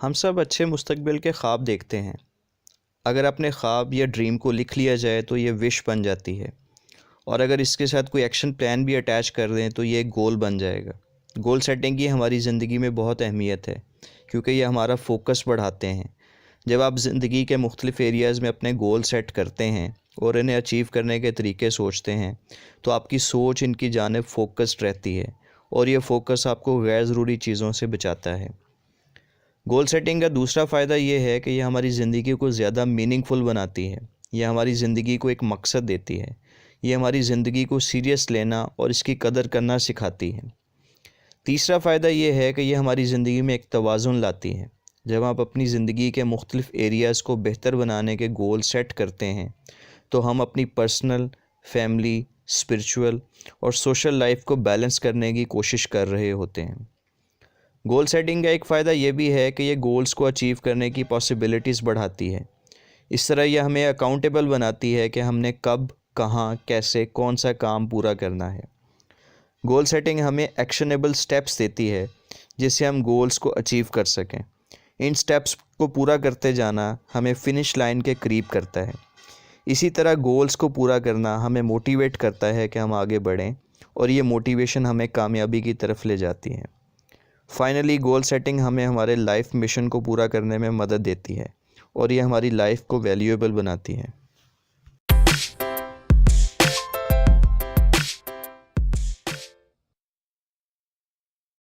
हम सब अच्छे मुस्तकबिल के ख्वाब देखते हैं। अगर अपने ख्वाब या ड्रीम को लिख लिया जाए तो ये विश बन जाती है, और अगर इसके साथ कोई एक्शन प्लान भी अटैच कर दें तो ये एक गोल बन जाएगा। गोल सेटिंग की हमारी ज़िंदगी में बहुत अहमियत है, क्योंकि ये हमारा फोकस बढ़ाते हैं। जब आप ज़िंदगी के मुख्तलिफ़ एरियाज़ में अपने गोल सेट करते हैं और इन्हें अचीव करने के तरीके सोचते हैं, तो आपकी सोच इनकी जानिब फोकस्ड रहती है, और ये फोकस आपको गैर ज़रूरी चीज़ों से बचाता है। गोल सेटिंग का दूसरा फ़ायदा ये है कि यह हमारी ज़िंदगी को ज़्यादा मीनिंगफुल बनाती है। यह हमारी ज़िंदगी को एक मकसद देती है। ये हमारी ज़िंदगी को सीरियस लेना और इसकी कदर करना सिखाती है। तीसरा फ़ायदा ये है कि यह हमारी ज़िंदगी में एक तवाज़ुन लाती है। जब आप अपनी ज़िंदगी के मुख्तलिफ़ एरियाज़ को बेहतर बनाने के गोल सेट करते हैं, तो हम अपनी पर्सनल, फैमिली, स्पिरिचुअल और सोशल लाइफ को बैलेंस करने की कोशिश कर रहे होते हैं। गोल सेटिंग का एक फ़ायदा ये भी है कि ये गोल्स को अचीव करने की पॉसिबिलिटीज़ बढ़ाती है। इस तरह यह हमें अकाउंटेबल बनाती है कि हमने कब, कहाँ, कैसे, कौन सा काम पूरा करना है। गोल सेटिंग हमें एक्शनेबल स्टेप्स देती है, जिससे हम गोल्स को अचीव कर सकें। इन स्टेप्स को पूरा करते जाना हमें फिनिश लाइन के करीब करता है। इसी तरह गोल्स को पूरा करना हमें मोटिवेट करता है कि हम आगे बढ़ें, और ये मोटिवेशन हमें कामयाबी की तरफ ले जाती है। फाइनली, गोल सेटिंग हमें हमारे लाइफ मिशन को पूरा करने में मदद देती है, और ये हमारी लाइफ को वैल्यूएबल बनाती है।